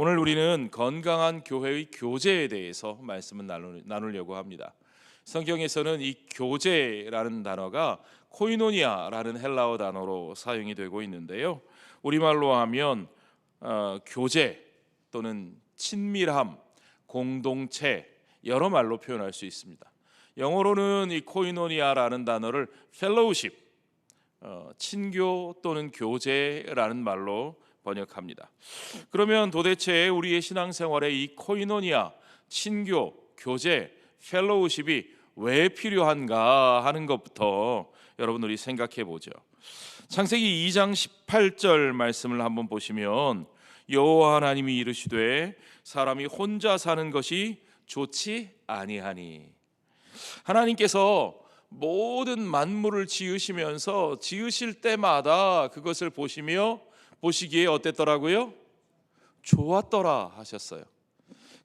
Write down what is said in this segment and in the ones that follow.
오늘 우리는 건강한 교회의 교제에 대해서 말씀을 나누려고 합니다. 성경에서는 이 교제라는 단어가 코이노니아라는 헬라어 단어로 사용이 되고 있는데요. 우리말로 하면 교제 또는 친밀함, 공동체 여러 말로 표현할 수 있습니다. 영어로는 이 코이노니아라는 단어를 fellowship, 친교 또는 교제라는 말로 번역합니다. 그러면 도대체 우리의 신앙생활에 이 코이노니아, 친교, 교제, 펠로우십이 왜 필요한가 하는 것부터 여러분 우리 생각해 보죠. 창세기 2장 18절 말씀을 한번 보시면 여호와 하나님이 이르시되 사람이 혼자 사는 것이 좋지 아니하니. 하나님께서 모든 만물을 지으시면서 지으실 때마다 그것을 보시기에 어땠더라고요? 좋았더라 하셨어요.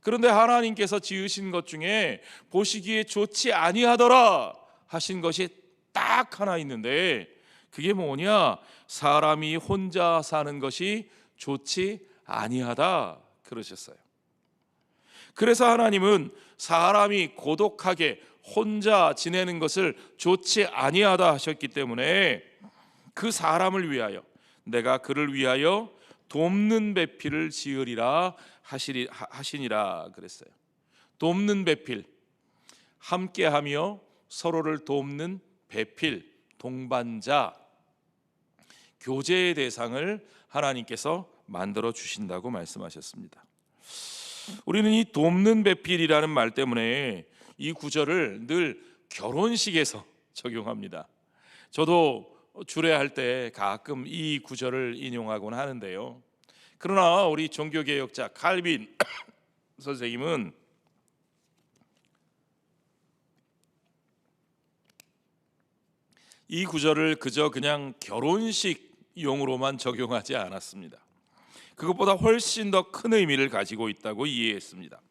그런데 하나님께서 지으신 것 중에 보시기에 좋지 아니하더라 하신 것이 딱 하나 있는데 그게 뭐냐? 사람이 혼자 사는 것이 좋지 아니하다 그러셨어요. 그래서 하나님은 사람이 고독하게 혼자 지내는 것을 좋지 아니하다 하셨기 때문에 그 사람을 위하여 내가 그를 위하여 돕는 배필을 지으리라 하시니라 그랬어요. 돕는 배필, 함께하며 서로를 돕는 배필, 동반자, 교제의 대상을 하나님께서 만들어 주신다고 말씀하셨습니다. 우리는 이 돕는 배필이라는 말 때문에 이 구절을 늘 결혼식에서 적용합니다. 저도 주례할 때 가끔 이 구절을 인용하곤 하는데요. 그러나 우리 종교개혁자 칼빈 선생님은 이 구절을 그냥 결혼식용으로만 적용하지 않았습니다. 그것보다 훨씬 더 큰 의미를 가지고 있다고 이해했습니다.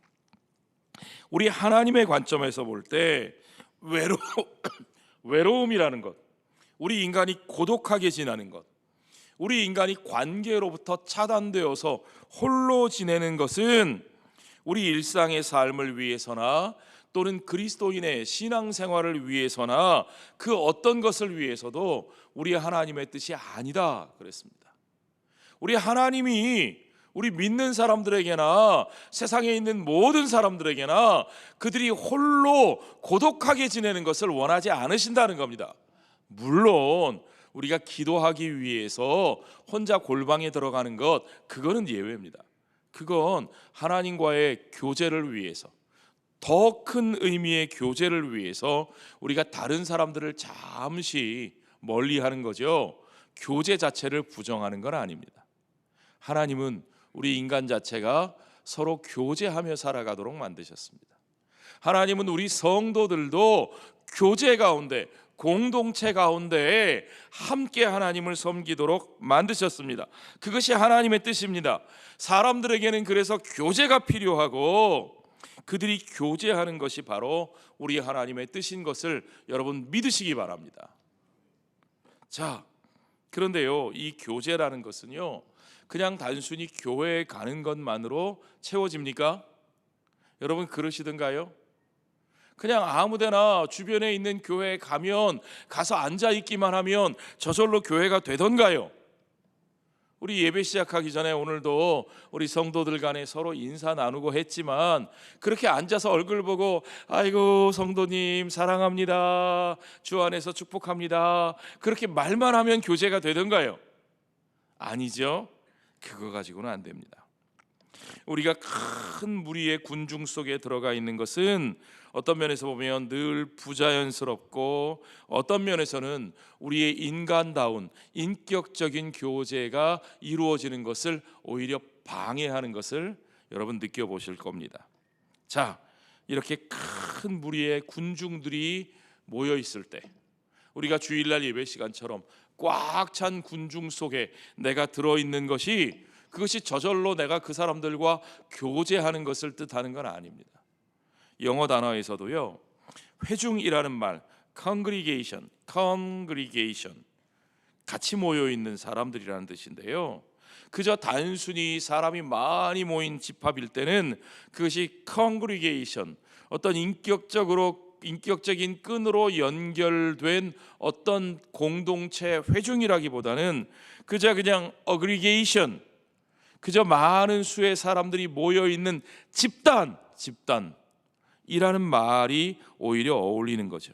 우리 하나님의 관점에서 볼 때 외로움이라는 것, 우리 인간이 고독하게 지내는 것, 우리 인간이 관계로부터 차단되어서 홀로 지내는 것은 우리 일상의 삶을 위해서나 또는 그리스도인의 신앙생활을 위해서나 그 어떤 것을 위해서도 우리 하나님의 뜻이 아니다 그랬습니다. 우리 하나님이 우리 믿는 사람들에게나 세상에 있는 모든 사람들에게나 그들이 홀로 고독하게 지내는 것을 원하지 않으신다는 겁니다. 물론 우리가 기도하기 위해서 혼자 골방에 들어가는 것, 그거는 예외입니다. 그건 하나님과의 교제를 위해서, 더 큰 의미의 교제를 위해서 우리가 다른 사람들을 잠시 멀리하는 거죠. 교제 자체를 부정하는 건 아닙니다. 하나님은 우리 인간 자체가 서로 교제하며 살아가도록 만드셨습니다. 하나님은 우리 성도들도 교제 가운데, 공동체 가운데 함께 하나님을 섬기도록 만드셨습니다. 그것이 하나님의 뜻입니다. 사람들에게는 그래서 교제가 필요하고 그들이 교제하는 것이 바로 우리 하나님의 뜻인 것을 여러분 믿으시기 바랍니다. 자, 그런데요, 이 교제라는 것은요, 그냥 단순히 교회에 가는 것만으로 채워집니까? 여러분 그러시던가요? 그냥 아무데나 주변에 있는 교회에 가서 앉아 있기만 하면 저절로 교회가 되던가요? 우리 예배 시작하기 전에 오늘도 우리 성도들 간에 서로 인사 나누고 했지만 그렇게 앉아서 얼굴 보고 아이고 성도님 사랑합니다, 주 안에서 축복합니다, 그렇게 말만 하면 교제가 되던가요? 아니죠. 그거 가지고는 안 됩니다. 우리가 큰 무리의 군중 속에 들어가 있는 것은 어떤 면에서 보면 늘 부자연스럽고 어떤 면에서는 우리의 인간다운 인격적인 교제가 이루어지는 것을 오히려 방해하는 것을 여러분 느껴보실 겁니다. 자, 이렇게 큰 무리의 군중들이 모여 있을 때 우리가 주일날 예배 시간처럼 꽉 찬 군중 속에 내가 들어있는 것이 그것이 저절로 내가 그 사람들과 교제하는 것을 뜻하는 건 아닙니다. 영어 단어에서도요, 회중이라는 말, congregation, 같이 모여 있는 사람들이라는 뜻인데요. 그저 단순히 사람이 많이 모인 집합일 때는 그것이 congregation, 어떤 인격적인 끈으로 연결된 어떤 공동체 회중이라기보다는 그냥 aggregation, 그저 많은 수의 사람들이 모여 있는 집단이라는 말이 오히려 어울리는 거죠.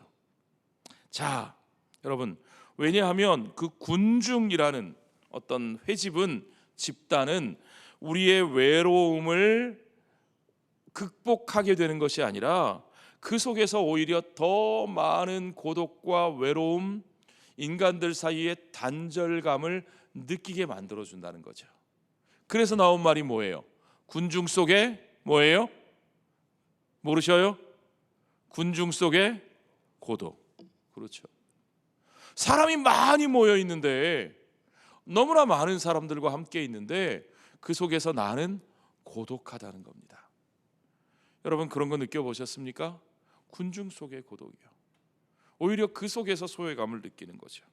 자, 여러분, 왜냐하면 그 군중이라는 어떤 회집은, 집단은 우리의 외로움을 극복하게 되는 것이 아니라 그 속에서 오히려 더 많은 고독과 외로움, 인간들 사이의 단절감을 느끼게 만들어준다는 거죠. 그래서 나온 말이 뭐예요? 군중 속에 뭐예요? 모르셔요? 군중 속에 고독. 그렇죠. 사람이 많이 모여 있는데, 너무나 많은 사람들과 함께 있는데 그 속에서 나는 고독하다는 겁니다. 여러분, 그런 거 느껴보셨습니까? 군중 속의 고독이요. 오히려 그 속에서 소외감을 느끼는 거죠.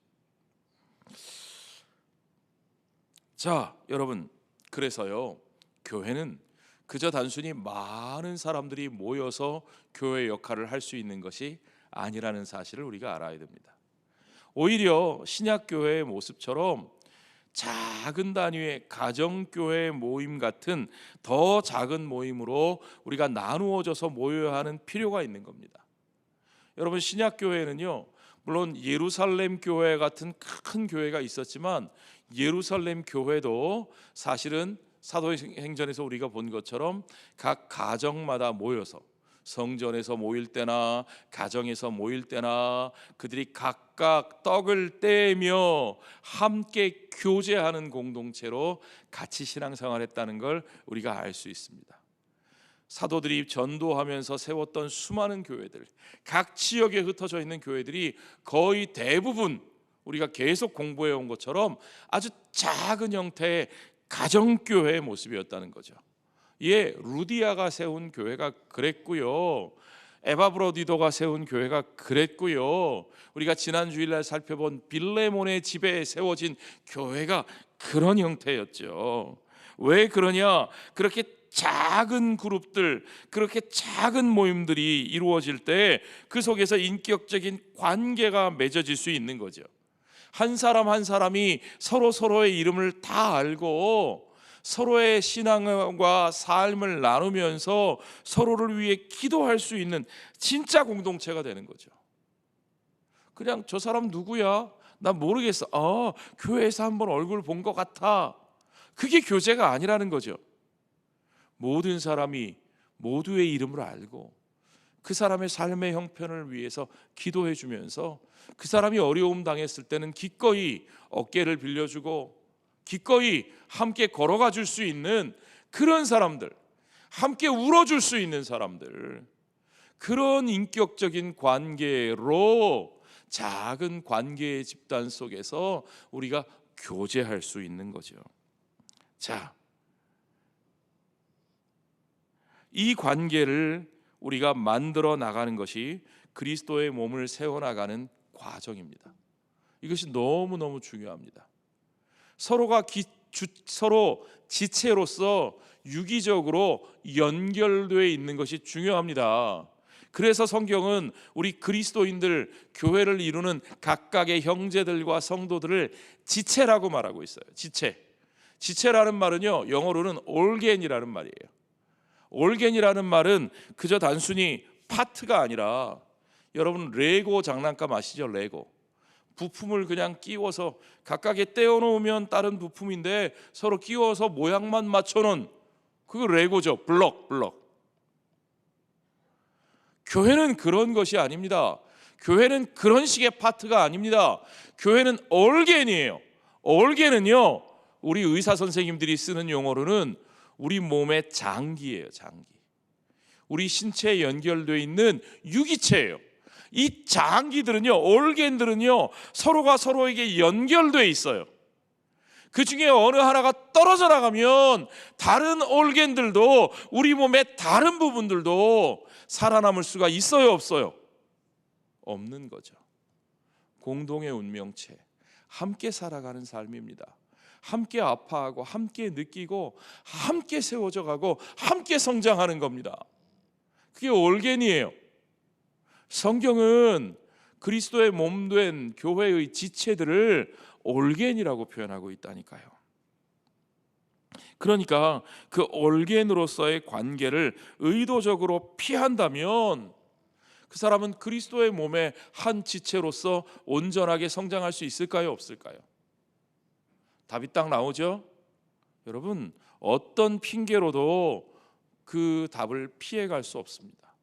자, 여러분, 그래서요, 교회는 그저 단순히 많은 사람들이 모여서 교회 역할을 할 수 있는 것이 아니라는 사실을 우리가 알아야 됩니다. 오히려 신약교회의 모습처럼 작은 단위의 가정교회 모임 같은 더 작은 모임으로 우리가 나누어져서 모여야 하는 필요가 있는 겁니다. 여러분, 신약교회는요, 물론 예루살렘 교회 같은 큰 교회가 있었지만 예루살렘 교회도 사실은 사도행전에서 우리가 본 것처럼 각 가정마다 모여서 성전에서 모일 때나 가정에서 모일 때나 그들이 각각 떡을 떼며 함께 교제하는 공동체로 같이 신앙생활했다는 걸 우리가 알 수 있습니다. 사도들이 전도하면서 세웠던 수많은 교회들, 각 지역에 흩어져 있는 교회들이 거의 대부분 우리가 계속 공부해 온 것처럼 아주 작은 형태의 가정교회의 모습이었다는 거죠. 예, 루디아가 세운 교회가 그랬고요, 에바브로디도가 세운 교회가 그랬고요, 우리가 지난 주일날 살펴본 빌레몬의 집에 세워진 교회가 그런 형태였죠. 왜 그러냐? 그렇게 작은 그룹들, 그렇게 작은 모임들이 이루어질 때 그 속에서 인격적인 관계가 맺어질 수 있는 거죠. 한 사람 한 사람이 서로의 이름을 다 알고 서로의 신앙과 삶을 나누면서 서로를 위해 기도할 수 있는 진짜 공동체가 되는 거죠. 그냥 저 사람 누구야? 나 모르겠어. 교회에서 한번 얼굴 본 것 같아. 그게 교제가 아니라는 거죠. 모든 사람이 모두의 이름을 알고 그 사람의 삶의 형편을 위해서 기도해 주면서 그 사람이 어려움 당했을 때는 기꺼이 어깨를 빌려주고 기꺼이 함께 걸어가 줄 수 있는 그런 사람들, 함께 울어줄 수 있는 사람들, 그런 인격적인 관계로 작은 관계의 집단 속에서 우리가 교제할 수 있는 거죠. 자, 이 관계를 우리가 만들어 나가는 것이 그리스도의 몸을 세워나가는 과정입니다. 이것이 너무너무 중요합니다. 서로 지체로서 유기적으로 연결되어 있는 것이 중요합니다. 그래서 성경은 우리 그리스도인들, 교회를 이루는 각각의 형제들과 성도들을 지체라고 말하고 있어요. 지체라는 말은요, 영어로는 organ이라는 말이에요. organ이라는 말은 그저 단순히 파트가 아니라, 여러분 레고 장난감 아시죠? 레고 부품을 그냥 끼워서 각각에 떼어 놓으면 다른 부품인데 서로 끼워서 모양만 맞춰놓은 그거 레고죠. 블럭. 교회는 그런 것이 아닙니다. 교회는 그런 식의 파트가 아닙니다. 교회는 organ이에요. organ은요, 우리 의사 선생님들이 쓰는 용어로는 우리 몸의 장기예요. 장기. 우리 신체에 연결되어 있는 유기체예요. 이 장기들은요, organ들은요, 서로가 서로에게 연결되어 있어요. 그 중에 어느 하나가 떨어져 나가면 다른 organ들도, 우리 몸의 다른 부분들도 살아남을 수가 있어요, 없어요? 없는 거죠. 공동의 운명체, 함께 살아가는 삶입니다. 함께 아파하고 함께 느끼고 함께 세워져 가고 함께 성장하는 겁니다. 그게 올겐이에요. 성경은 그리스도의 몸된 교회의 지체들을 올겐이라고 표현하고 있다니까요. 그러니까 그 올겐으로서의 관계를 의도적으로 피한다면 그 사람은 그리스도의 몸의 한 지체로서 온전하게 성장할 수 있을까요? 없을까요? 답이 딱 나오죠? 여러분, 어떤 핑계로도 그 답을 피해갈 수 없습니다.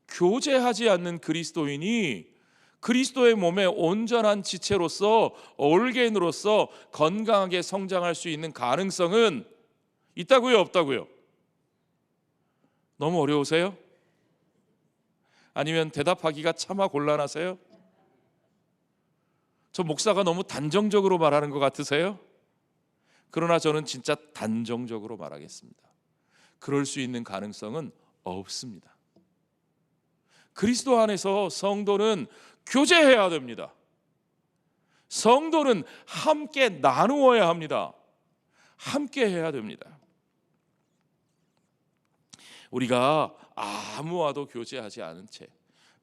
교제하지 않는 그리스도인이 그리스도의 몸의 온전한 지체로서 올겐으로서 건강하게 성장할 수 있는 가능성은 있다고요? 없다고요? 너무 어려우세요? 아니면 대답하기가 차마 곤란하세요? 저 목사가 너무 단정적으로 말하는 것 같으세요? 그러나 저는 진짜 단정적으로 말하겠습니다. 그럴 수 있는 가능성은 없습니다. 그리스도 안에서 성도는 교제해야 됩니다. 성도는 함께 나누어야 합니다. 함께 해야 됩니다. 우리가 아무와도 교제하지 않은 채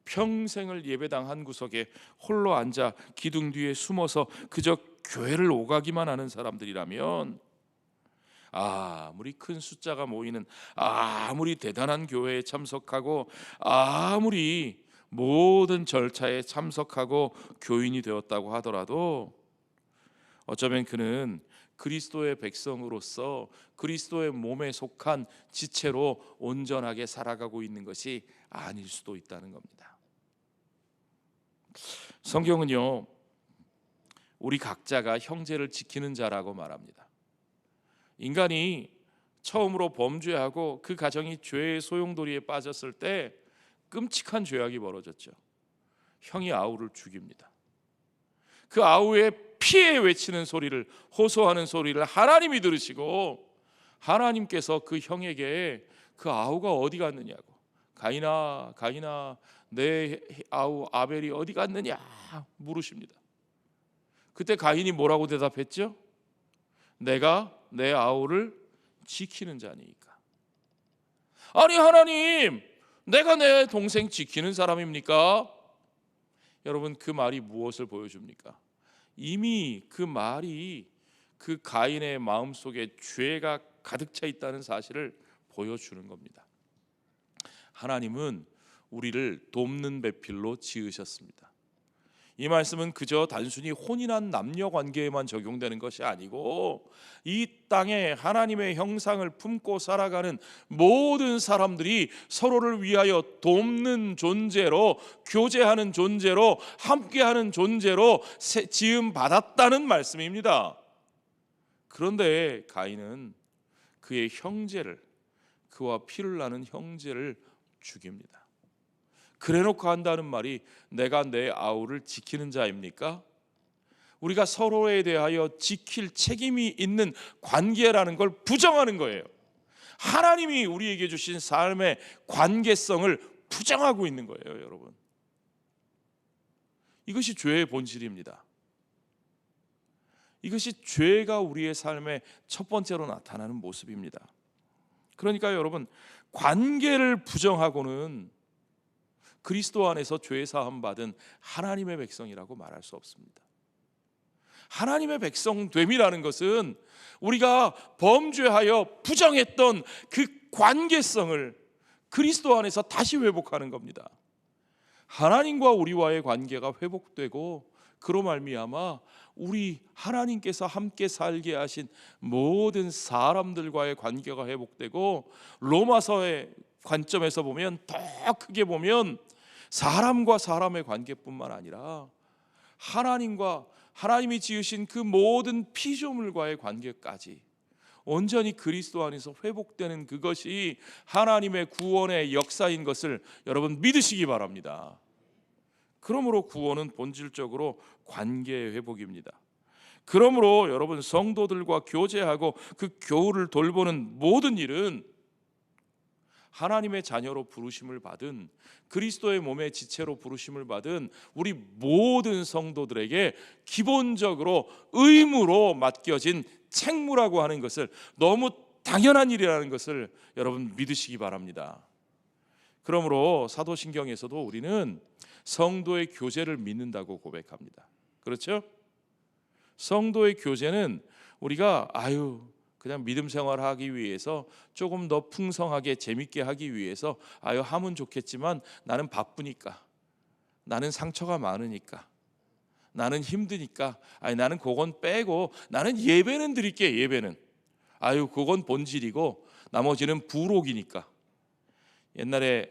평생을 예배당 한 구석에 홀로 앉아 기둥 뒤에 숨어서 그저 교회를 오가기만 하는 사람들이라면, 아무리 큰 숫자가 모이는, 아무리 대단한 교회에 참석하고, 아무리 모든 절차에 참석하고 교인이 되었다고 하더라도 어쩌면 그는 그리스도의 백성으로서 그리스도의 몸에 속한 지체로 온전하게 살아가고 있는 것이 아닐 수도 있다는 겁니다. 성경은요, 우리 각자가 형제를 지키는 자라고 말합니다. 인간이 처음으로 범죄하고 그 가정이 죄의 소용돌이에 빠졌을 때 끔찍한 죄악이 벌어졌죠. 형이 아우를 죽입니다. 그 아우의 피해 외치는 소리를, 호소하는 소리를 하나님이 들으시고 하나님께서 그 형에게 그 아우가 어디 갔느냐고, 가인아 가인아 내 아우 아벨이 어디 갔느냐 물으십니다. 그때 가인이 뭐라고 대답했죠? 내가 내 아우를 지키는 자니까. 아니 하나님, 내가 내 동생 지키는 사람입니까? 여러분, 그 말이 무엇을 보여줍니까? 이미 그 말이 그 가인의 마음속에 죄가 가득 차 있다는 사실을 보여주는 겁니다. 하나님은 우리를 돕는 배필로 지으셨습니다. 이 말씀은 그저 단순히 혼인한 남녀 관계에만 적용되는 것이 아니고 이 땅에 하나님의 형상을 품고 살아가는 모든 사람들이 서로를 위하여 돕는 존재로, 교제하는 존재로, 함께하는 존재로 지음 받았다는 말씀입니다. 그런데 가인은 그의 형제를, 그와 피를 나는 형제를 죽입니다. 그래놓고 한다는 말이 내가 내 아우를 지키는 자입니까? 우리가 서로에 대하여 지킬 책임이 있는 관계라는 걸 부정하는 거예요. 하나님이 우리에게 주신 삶의 관계성을 부정하고 있는 거예요, 여러분. 이것이 죄의 본질입니다. 이것이 죄가 우리의 삶의 첫 번째로 나타나는 모습입니다. 그러니까 여러분, 관계를 부정하고는 그리스도 안에서 죄 사함 받은 하나님의 백성이라고 말할 수 없습니다. 하나님의 백성됨이라는 것은 우리가 범죄하여 부정했던 그 관계성을 그리스도 안에서 다시 회복하는 겁니다. 하나님과 우리와의 관계가 회복되고 그로 말미암아 우리 하나님께서 함께 살게 하신 모든 사람들과의 관계가 회복되고, 로마서의 관점에서 보면, 더 크게 보면 사람과 사람의 관계뿐만 아니라 하나님과 하나님이 지으신 그 모든 피조물과의 관계까지 온전히 그리스도 안에서 회복되는 그것이 하나님의 구원의 역사인 것을 여러분 믿으시기 바랍니다. 그러므로 구원은 본질적으로 관계의 회복입니다. 그러므로 여러분, 성도들과 교제하고 그 교우를 돌보는 모든 일은 하나님의 자녀로 부르심을 받은, 그리스도의 몸의 지체로 부르심을 받은 우리 모든 성도들에게 기본적으로 의무로 맡겨진 책무라고 하는 것을, 너무 당연한 일이라는 것을 여러분 믿으시기 바랍니다. 그러므로 사도신경에서도 우리는 성도의 교제를 믿는다고 고백합니다. 그렇죠? 성도의 교제는 우리가 그냥 믿음 생활하기 위해서, 조금 더 풍성하게 재밌게 하기 위해서 하면 좋겠지만 나는 바쁘니까, 나는 상처가 많으니까, 나는 힘드니까 나는 그건 빼고 나는 예배는 드릴게. 예배는 그건 본질이고 나머지는 부록이니까. 옛날에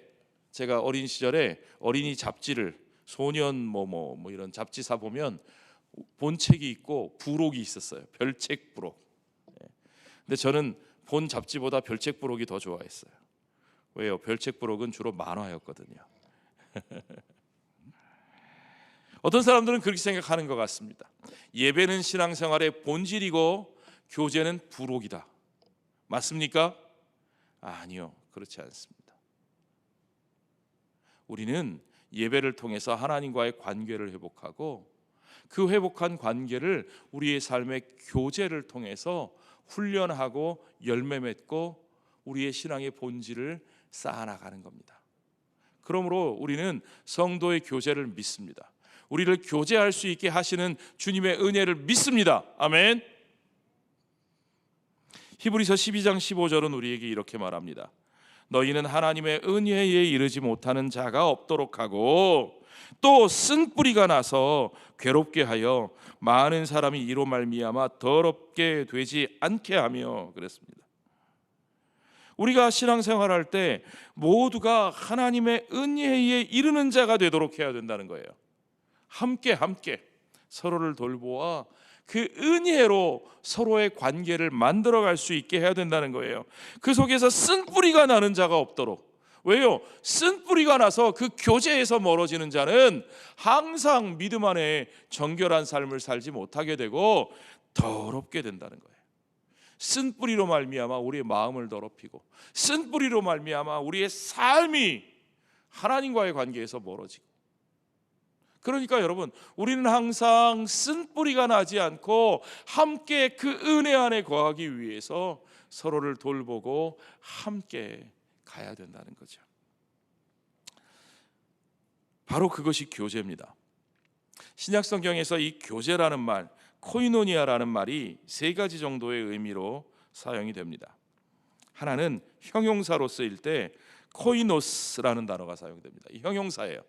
제가 어린 시절에 어린이 잡지를, 소년 뭐 이런 잡지사 보면 본책이 있고 부록이 있었어요. 별책 부록. 근데 저는 본 잡지보다 별책 부록이 더 좋아했어요. 왜요? 별책 부록은 주로 만화였거든요. 어떤 사람들은 그렇게 생각하는 것 같습니다. 예배는 신앙생활의 본질이고 교제는 부록이다. 맞습니까? 아니요, 그렇지 않습니다. 우리는 예배를 통해서 하나님과의 관계를 회복하고, 그 회복한 관계를 우리의 삶의 교제를 통해서 훈련하고 열매 맺고 우리의 신앙의 본질을 쌓아나가는 겁니다. 그러므로 우리는 성도의 교제를 믿습니다. 우리를 교제할 수 있게 하시는 주님의 은혜를 믿습니다. 아멘. 히브리서 12장 15절은 우리에게 이렇게 말합니다. 너희는 하나님의 은혜에 이르지 못하는 자가 없도록 하고, 또 쓴 뿌리가 나서 괴롭게 하여 많은 사람이 이로 말미암아 더럽게 되지 않게 하며, 그랬습니다. 우리가 신앙생활할 때 모두가 하나님의 은혜에 이르는 자가 되도록 해야 된다는 거예요. 함께 서로를 돌보아 그 은혜로 서로의 관계를 만들어갈 수 있게 해야 된다는 거예요. 그 속에서 쓴 뿌리가 나는 자가 없도록. 왜요? 쓴 뿌리가 나서 그 교제에서 멀어지는 자는 항상 믿음 안에 정결한 삶을 살지 못하게 되고 더럽게 된다는 거예요. 쓴 뿌리로 말미암아 우리의 마음을 더럽히고, 쓴 뿌리로 말미암아 우리의 삶이 하나님과의 관계에서 멀어지고. 그러니까 여러분, 우리는 항상 쓴 뿌리가 나지 않고 함께 그 은혜 안에 거하기 위해서 서로를 돌보고 함께 가야 된다는 거죠. 바로 그것이 교제입니다. 신약 성경에서 이 교제라는 말, 코이노니아라는 말이 세 가지 정도의 의미로 사용이 됩니다. 하나는 형용사로 쓰일 때 코이노스라는 단어가 사용됩니다. 이 형용사예요.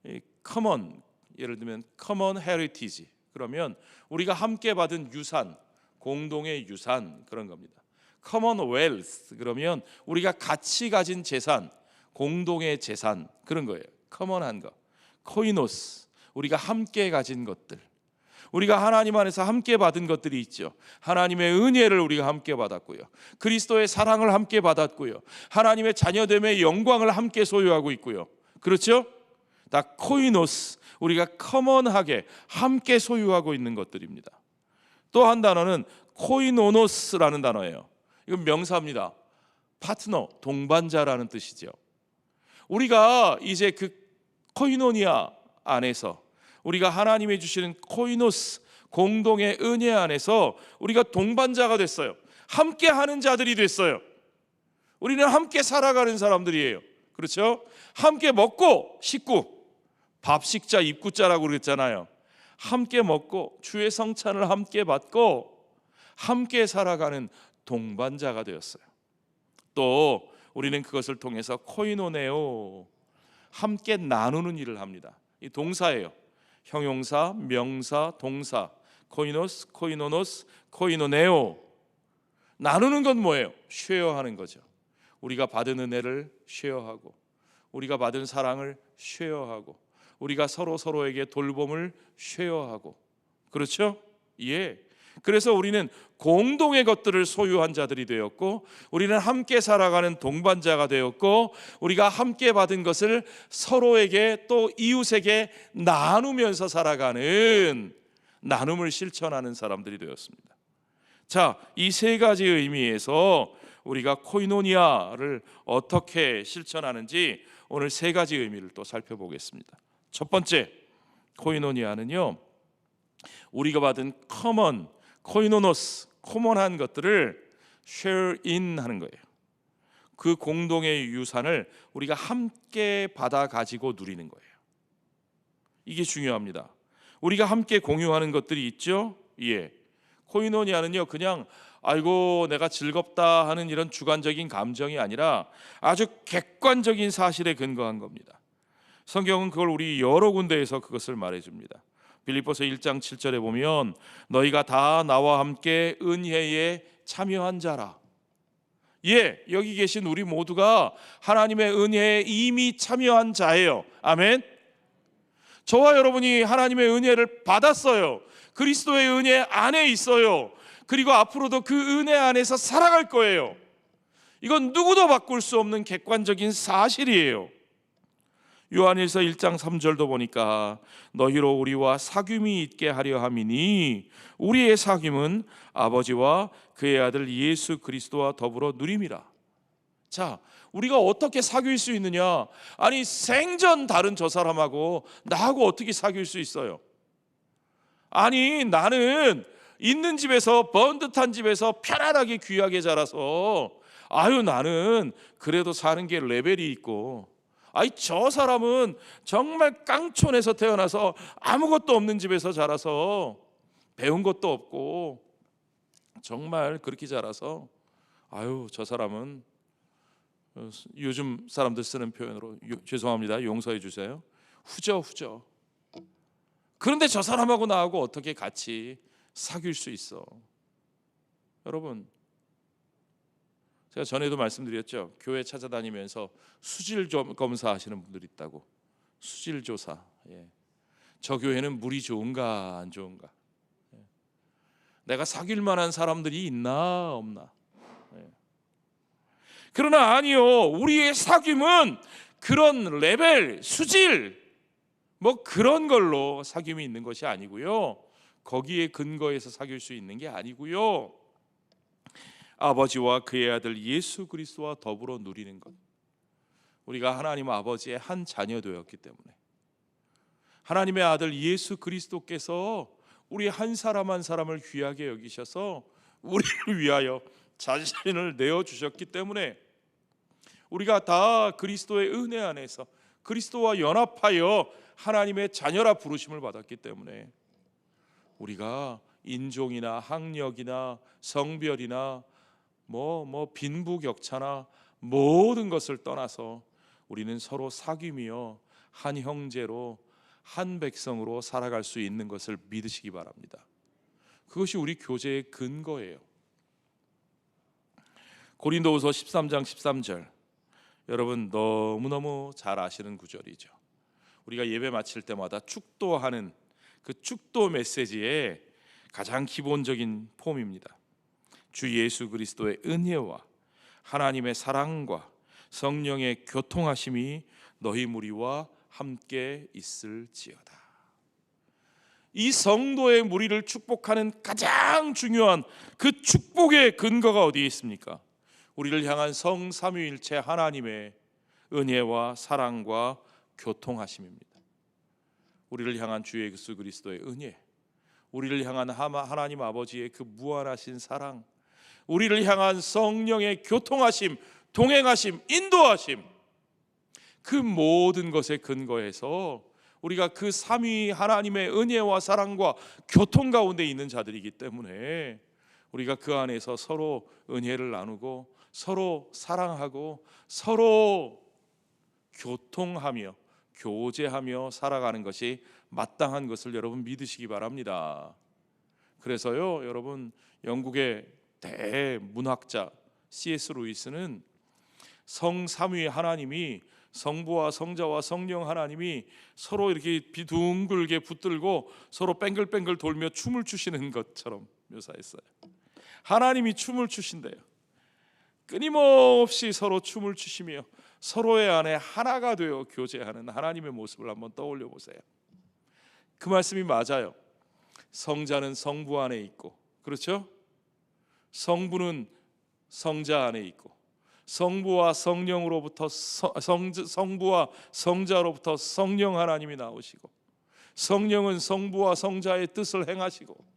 이 common, 예를 들면 common heritage, 그러면 우리가 함께 받은 유산, 공동의 유산, 그런 겁니다. commonwealth, 그러면 우리가 같이 가진 재산, 공동의 재산, 그런 거예요. common한 거. koinos, 우리가 함께 가진 것들, 우리가 하나님 안에서 함께 받은 것들이 있죠. 하나님의 은혜를 우리가 함께 받았고요, 그리스도의 사랑을 함께 받았고요, 하나님의 자녀됨의 영광을 함께 소유하고 있고요. 그렇죠? 다 코이노스, 우리가 커먼하게 함께 소유하고 있는 것들입니다. 또 한 단어는 코이노노스라는 단어예요. 이건 명사입니다. 파트너, 동반자라는 뜻이죠. 우리가 이제 그 코이노니아 안에서, 우리가 하나님이 주시는 코이노스, 공동의 은혜 안에서 우리가 동반자가 됐어요. 함께 하는 자들이 됐어요. 우리는 함께 살아가는 사람들이에요. 그렇죠? 함께 먹고 식구, 밥식자 입구자라고 그랬잖아요. 함께 먹고 주의 성찬을 함께 받고 함께 살아가는 동반자가 되었어요. 또 우리는 그것을 통해서 코이노네오, 함께 나누는 일을 합니다. 이 동사예요. 형용사, 명사, 동사. 코이노스, 코이노노스, 코이노네오. 나누는 건 뭐예요? 쉐어하는 거죠. 우리가 받은 은혜를 쉐어하고, 우리가 받은 사랑을 쉐어하고, 우리가 서로에게 돌봄을 쉐어하고. 그렇죠? 예. 그래서 우리는 공동의 것들을 소유한 자들이 되었고, 우리는 함께 살아가는 동반자가 되었고, 우리가 함께 받은 것을 서로에게 또 이웃에게 나누면서 살아가는, 나눔을 실천하는 사람들이 되었습니다. 자, 이 세 가지 의미에서 우리가 코이노니아를 어떻게 실천하는지 오늘 세 가지 의미를 또 살펴보겠습니다. 첫 번째, 코이노니아는요, 우리가 받은 커먼, 코이노노스, 코먼한 것들을 share in 하는 거예요. 그 공동의 유산을 우리가 함께 받아 가지고 누리는 거예요. 이게 중요합니다. 우리가 함께 공유하는 것들이 있죠. 예. 코이노니아는요, 그냥 아이고 내가 즐겁다 하는 이런 주관적인 감정이 아니라 아주 객관적인 사실에 근거한 겁니다. 성경은 그걸 우리 여러 군데에서 그것을 말해줍니다. 빌립보서 1장 7절에 보면 너희가 다 나와 함께 은혜에 참여한 자라. 예, 여기 계신 우리 모두가 하나님의 은혜에 이미 참여한 자예요. 아멘. 저와 여러분이 하나님의 은혜를 받았어요. 그리스도의 은혜 안에 있어요. 그리고 앞으로도 그 은혜 안에서 살아갈 거예요. 이건 누구도 바꿀 수 없는 객관적인 사실이에요. 요한일서 1장 3절도 보니까 너희로 우리와 사귐이 있게 하려 함이니 우리의 사귐은 아버지와 그의 아들 예수 그리스도와 더불어 누림이라. 자, 우리가 어떻게 사귈 수 있느냐? 아니, 생전 다른 저 사람하고 나하고 어떻게 사귈 수 있어요? 아니, 나는 있는 집에서, 번듯한 집에서 편안하게 귀하게 자라서 아유, 나는 그래도 사는 게 레벨이 있고, 아이, 저 사람은 정말 깡촌에서 태어나서 아무것도 없는 집에서 자라서 배운 것도 없고 정말 그렇게 자라서 아유, 저 사람은 요즘 사람들 쓰는 표현으로 죄송합니다, 용서해 주세요, 후져. 그런데 저 사람하고 나하고 어떻게 같이 사귈 수 있어? 여러분, 제가 전에도 말씀드렸죠. 교회 찾아다니면서 수질 검사 하시는 분들이 있다고. 수질 조사. 예. 저 교회는 물이 좋은가 안 좋은가? 예. 내가 사귈 만한 사람들이 있나 없나? 예. 그러나 아니요, 우리의 사귐은 그런 레벨, 수질 뭐 그런 걸로 사귐이 있는 것이 아니고요, 거기에 근거해서 사귈 수 있는 게 아니고요, 아버지와 그의 아들 예수 그리스도와 더불어 누리는 것. 우리가 하나님 아버지의 한 자녀 되었기 때문에 하나님의 아들 예수 그리스도께서 우리 한 사람 한 사람을 귀하게 여기셔서 우리를 위하여 자신을 내어주셨기 때문에 우리가 다 그리스도의 은혜 안에서 그리스도와 연합하여 하나님의 자녀라 부르심을 받았기 때문에 우리가 인종이나 학력이나 성별이나 빈부격차나 모든 것을 떠나서 우리는 서로 사귐이요 한 형제로 한 백성으로 살아갈 수 있는 것을 믿으시기 바랍니다. 그것이 우리 교제의 근거예요. 고린도후서 13장 13절, 여러분 너무너무 잘 아시는 구절이죠. 우리가 예배 마칠 때마다 축도하는 그 축도 메시지의 가장 기본적인 폼입니다. 주 예수 그리스도의 은혜와 하나님의 사랑과 성령의 교통하심이 너희 무리와 함께 있을지어다. 이 성도의 무리를 축복하는 가장 중요한 그 축복의 근거가 어디에 있습니까? 우리를 향한 성삼위일체 하나님의 은혜와 사랑과 교통하심입니다. 우리를 향한 주 예수 그리스도의 은혜, 우리를 향한 하나님 아버지의 그 무한하신 사랑, 우리를 향한 성령의 교통하심, 동행하심, 인도하심, 그 모든 것에 근거해서 우리가 그 삼위 하나님의 은혜와 사랑과 교통 가운데 있는 자들이기 때문에 우리가 그 안에서 서로 은혜를 나누고 서로 사랑하고 서로 교통하며 교제하며 살아가는 것이 마땅한 것을 여러분 믿으시기 바랍니다. 그래서요, 여러분, 영국의 대문학자 C.S. 루이스는 성삼위 하나님이, 성부와 성자와 성령 하나님이 서로 이렇게 비둥글게 붙들고 서로 뺑글뺑글 돌며 춤을 추시는 것처럼 묘사했어요. 하나님이 춤을 추신대요. 끊임없이 서로 춤을 추시며 서로의 안에 하나가 되어 교제하는 하나님의 모습을 한번 떠올려 보세요. 그 말씀이 맞아요. 성자는 성부 안에 있고, 그렇죠? 성부는 성자 안에 있고 성부와 성령으로부터 성부와 성자로부터 성령 하나님이 나오시고 성령은 성부와 성자의 뜻을 행하시고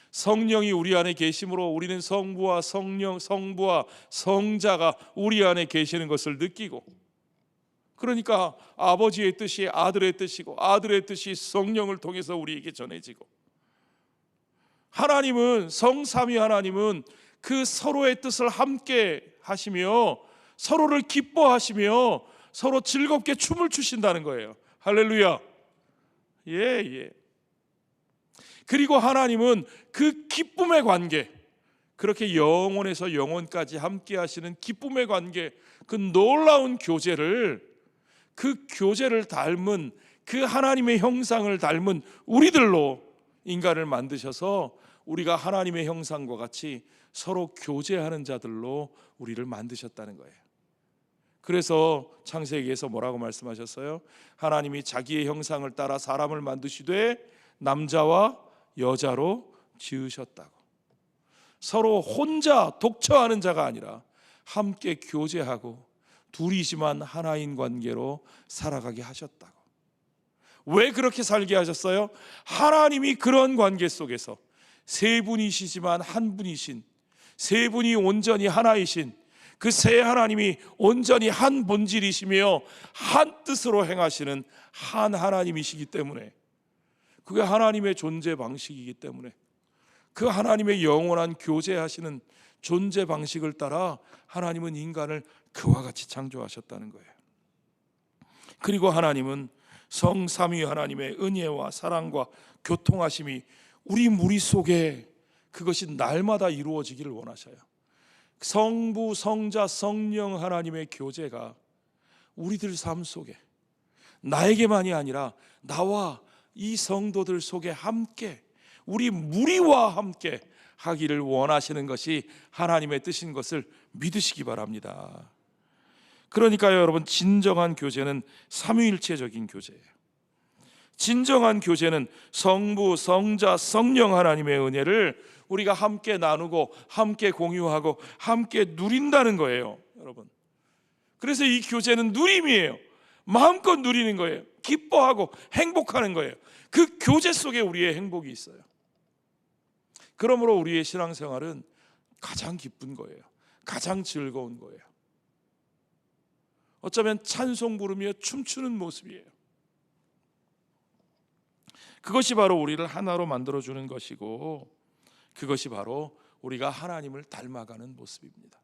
성령이 우리 안에 계심으로 우리는 성부와 성자가 우리 안에 계시는 것을 느끼고, 그러니까 아버지의 뜻이 아들의 뜻이고 아들의 뜻이 성령을 통해서 우리에게 전해지고, 하나님은 성삼위 하나님은 그 서로의 뜻을 함께 하시며 서로를 기뻐하시며 서로 즐겁게 춤을 추신다는 거예요. 할렐루야. 예. 그리고 하나님은 그 기쁨의 관계, 그렇게 영원에서 영원까지 함께 하시는 기쁨의 관계, 그 놀라운 교제를, 그 교제를 닮은, 그 하나님의 형상을 닮은 우리들로 인간을 만드셔서 우리가 하나님의 형상과 같이 서로 교제하는 자들로 우리를 만드셨다는 거예요. 그래서 창세기에서 뭐라고 말씀하셨어요? 하나님이 자기의 형상을 따라 사람을 만드시되 남자와 여자로 지으셨다고. 서로 혼자 독처하는 자가 아니라 함께 교제하고 둘이지만 하나인 관계로 살아가게 하셨다고. 왜 그렇게 살게 하셨어요? 하나님이 그런 관계 속에서 세 분이시지만 한 분이신, 세 분이 온전히 하나이신 그 세 하나님이 온전히 한 본질이시며 한 뜻으로 행하시는 한 하나님이시기 때문에, 그게 하나님의 존재 방식이기 때문에, 그 하나님의 영원한 교제하시는 존재 방식을 따라 하나님은 인간을 그와 같이 창조하셨다는 거예요. 그리고 하나님은 성삼위 하나님의 은혜와 사랑과 교통하심이 우리 무리 속에 그것이 날마다 이루어지기를 원하셔요. 성부, 성자, 성령 하나님의 교제가 우리들 삶 속에, 나에게만이 아니라 나와 이 성도들 속에 함께, 우리 무리와 함께 하기를 원하시는 것이 하나님의 뜻인 것을 믿으시기 바랍니다. 그러니까요, 여러분, 진정한 교제는 삼위일체적인 교제예요. 진정한 교제는 성부, 성자, 성령 하나님의 은혜를 우리가 함께 나누고 함께 공유하고 함께 누린다는 거예요, 여러분. 그래서 이 교제는 누림이에요. 마음껏 누리는 거예요. 기뻐하고 행복하는 거예요. 그 교제 속에 우리의 행복이 있어요. 그러므로 우리의 신앙생활은 가장 기쁜 거예요. 가장 즐거운 거예요. 어쩌면 찬송 부르며 춤추는 모습이에요. 그것이 바로 우리를 하나로 만들어주는 것이고, 그것이 바로 우리가 하나님을 닮아가는 모습입니다.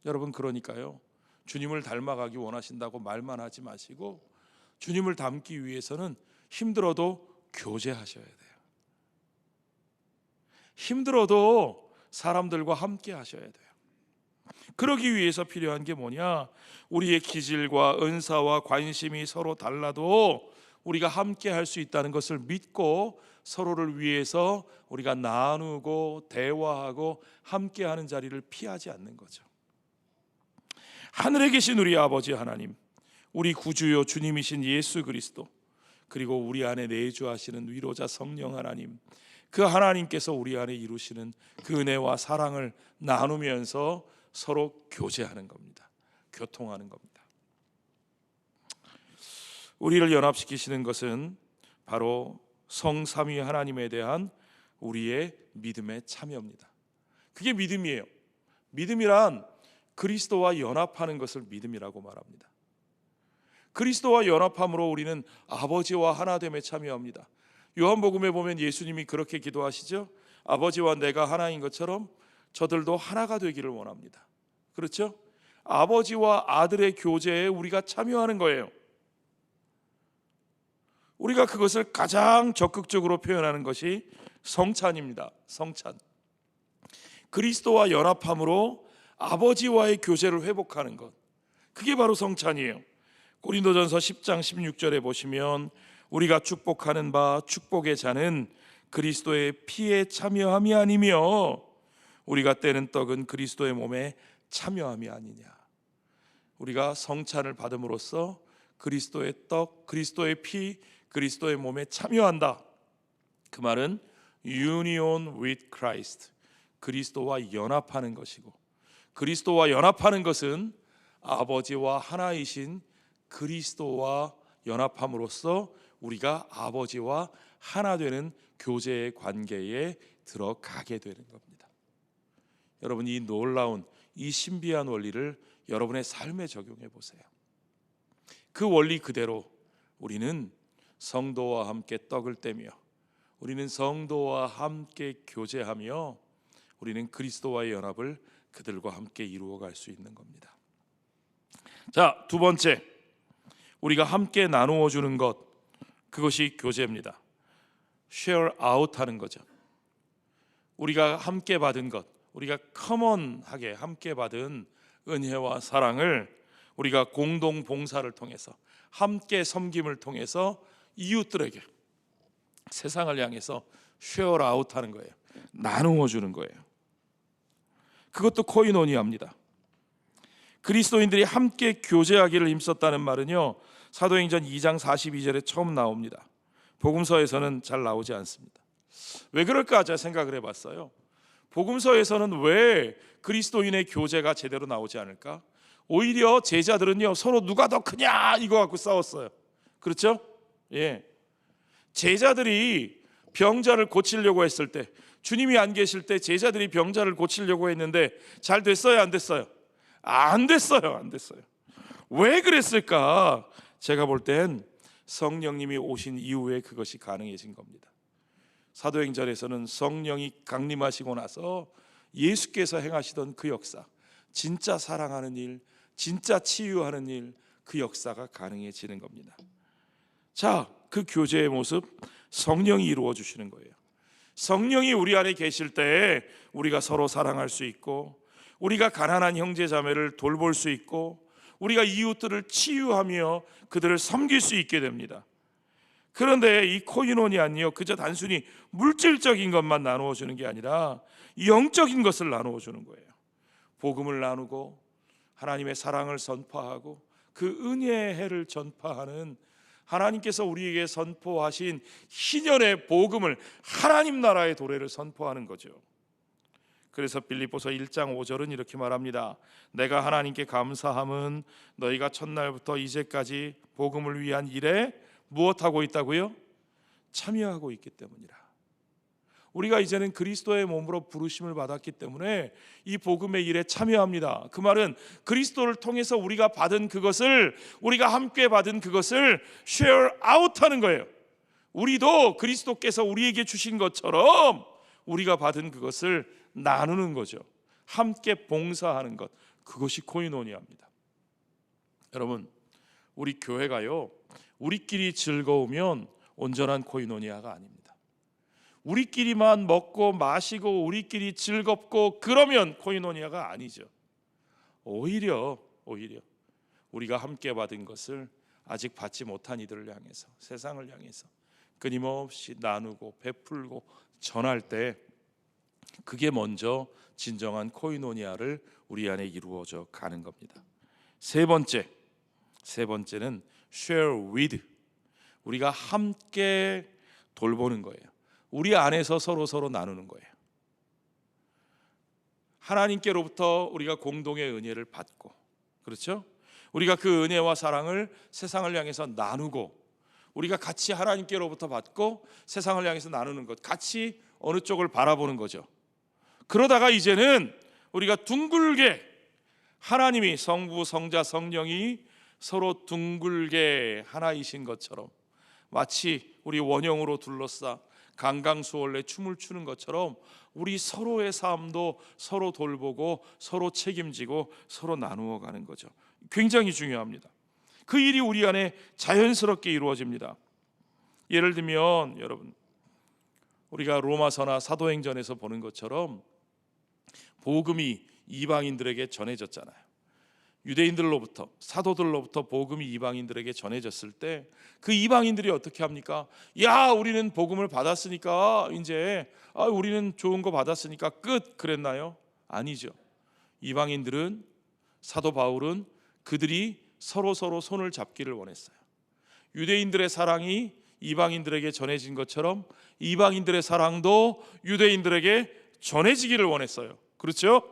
여러분, 그러니까요, 주님을 닮아가기 원하신다고 말만 하지 마시고 주님을 닮기 위해서는 힘들어도 교제하셔야 돼요. 힘들어도 사람들과 함께 하셔야 돼요. 그러기 위해서 필요한 게 뭐냐? 우리의 기질과 은사와 관심이 서로 달라도 우리가 함께 할 수 있다는 것을 믿고 서로를 위해서 우리가 나누고 대화하고 함께 하는 자리를 피하지 않는 거죠. 하늘에 계신 우리 아버지 하나님, 우리 구주요 주님이신 예수 그리스도, 그리고 우리 안에 내주하시는 위로자 성령 하나님, 그 하나님께서 우리 안에 이루시는 그 은혜와 사랑을 나누면서 서로 교제하는 겁니다. 교통하는 겁니다. 우리를 연합시키시는 것은 바로 성삼위 하나님에 대한 우리의 믿음의 참여입니다. 그게 믿음이에요. 믿음이란 그리스도와 연합하는 것을 믿음이라고 말합니다. 그리스도와 연합함으로 우리는 아버지와 하나됨에 참여합니다. 요한복음에 보면 예수님이 그렇게 기도하시죠. 아버지와 내가 하나인 것처럼 저들도 하나가 되기를 원합니다. 그렇죠? 아버지와 아들의 교제에 우리가 참여하는 거예요. 우리가 그것을 가장 적극적으로 표현하는 것이 성찬입니다. 성찬. 그리스도와 연합함으로 아버지와의 교제를 회복하는 것, 그게 바로 성찬이에요. 고린도전서 10장 16절에 보시면 우리가 축복하는 바 축복의 잔은 그리스도의 피에 참여함이 아니며 우리가 떼는 떡은 그리스도의 몸에 참여함이 아니냐. 우리가 성찬을 받음으로써 그리스도의 떡, 그리스도의 피, 그리스도의 몸에 참여한다. 그 말은 union with Christ, 그리스도와 연합하는 것이고, 그리스도와 연합하는 것은 아버지와 하나이신 그리스도와 연합함으로써 우리가 아버지와 하나 되는 교제의 관계에 들어가게 되는 겁니다. 여러분, 이 놀라운 이 신비한 원리를 여러분의 삶에 적용해 보세요. 그 원리 그대로 우리는 성도와 함께 떡을 떼며, 우리는 성도와 함께 교제하며, 우리는 그리스도와의 연합을 그들과 함께 이루어갈 수 있는 겁니다. 자, 두 번째, 우리가 함께 나누어 주는 것, 그것이 교제입니다. share out 하는 거죠. 우리가 함께 받은 것, 우리가 커먼하게 함께 받은 은혜와 사랑을 우리가 공동 봉사를 통해서, 함께 섬김을 통해서 이웃들에게, 세상을 향해서 share out 하는 거예요. 나누어 주는 거예요. 그것도 코이노니아입니다. 그리스도인들이 함께 교제하기를 힘썼다는 말은요, 사도행전 2장 42절에 처음 나옵니다. 복음서에서는 잘 나오지 않습니다. 왜 그럴까 제가 생각을 해봤어요. 복음서에서는 왜 그리스도인의 교제가 제대로 나오지 않을까? 오히려 제자들은요, 서로 누가 더 크냐 이거 갖고 싸웠어요. 그렇죠? 예. 제자들이 병자를 고치려고 했을 때, 주님이 안 계실 때 제자들이 병자를 고치려고 했는데 잘 됐어요, 안 됐어요? 안 됐어요, 안 됐어요. 왜 그랬을까? 제가 볼 땐 성령님이 오신 이후에 그것이 가능해진 겁니다. 사도행전에서는 성령이 강림하시고 나서 예수께서 행하시던 그 역사, 진짜 사랑하는 일, 진짜 치유하는 일, 그 역사가 가능해지는 겁니다. 자, 그 교제의 모습, 성령이 이루어 주시는 거예요. 성령이 우리 안에 계실 때 우리가 서로 사랑할 수 있고, 우리가 가난한 형제 자매를 돌볼 수 있고, 우리가 이웃들을 치유하며 그들을 섬길 수 있게 됩니다. 그런데 이 코이노니아는요, 그저 단순히 물질적인 것만 나누어 주는 게 아니라 영적인 것을 나누어 주는 거예요. 복음을 나누고 하나님의 사랑을 선포하고 그 은혜의 해를 전파하는, 하나님께서 우리에게 선포하신 희년의 복음을, 하나님 나라의 도래를 선포하는 거죠. 그래서 빌립보서 1장 5절은 이렇게 말합니다. 내가 하나님께 감사함은 너희가 첫날부터 이제까지 복음을 위한 일에 무엇하고 있다고요? 참여하고 있기 때문이라. 우리가 이제는 그리스도의 몸으로 부르심을 받았기 때문에 이 복음의 일에 참여합니다. 그 말은 그리스도를 통해서 우리가 받은 그것을, 우리가 함께 받은 그것을 share out 하는 거예요. 우리도 그리스도께서 우리에게 주신 것처럼 우리가 받은 그것을 나누는 거죠. 함께 봉사하는 것, 그것이 코이노니아입니다. 여러분, 우리 교회가요, 우리끼리 즐거우면 온전한 코이노니아가 아닙니다. 우리끼리만 먹고 마시고 우리끼리 즐겁고 그러면 코이노니아가 아니죠. 오히려 우리가 함께 받은 것을 아직 받지 못한 이들을 향해서, 세상을 향해서 끊임없이 나누고 베풀고 전할 때, 그게 먼저 진정한 코이노니아를 우리 안에 이루어져 가는 겁니다. 세 번째는 share with, 우리가 함께 돌보는 거예요. 우리 안에서 서로 나누는 거예요. 하나님께로부터 우리가 공동의 은혜를 받고, 그렇죠? 우리가 그 은혜와 사랑을 세상을 향해서 나누고, 우리가 같이 하나님께로부터 받고 세상을 향해서 나누는 것, 같이 어느 쪽을 바라보는 거죠. 그러다가 이제는 우리가 둥글게, 하나님이 성부, 성자, 성령이 서로 둥글게 하나이신 것처럼, 마치 우리 원형으로 둘러싸 강강수월래 춤을 추는 것처럼 우리 서로의 삶도 서로 돌보고 서로 책임지고 서로 나누어 가는 거죠. 굉장히 중요합니다. 그 일이 우리 안에 자연스럽게 이루어집니다. 예를 들면 여러분, 우리가 로마서나 사도행전에서 보는 것처럼 복음이 이방인들에게 전해졌잖아요. 유대인들로부터, 사도들로부터 복음이 이방인들에게 전해졌을 때 그 이방인들이 어떻게 합니까? 야, 우리는 복음을 받았으니까 이제 우리는 좋은 거 받았으니까 끝, 그랬나요? 아니죠. 이방인들은, 사도 바울은 그들이 서로 손을 잡기를 원했어요. 유대인들의 사랑이 이방인들에게 전해진 것처럼 이방인들의 사랑도 유대인들에게 전해지기를 원했어요. 그렇죠?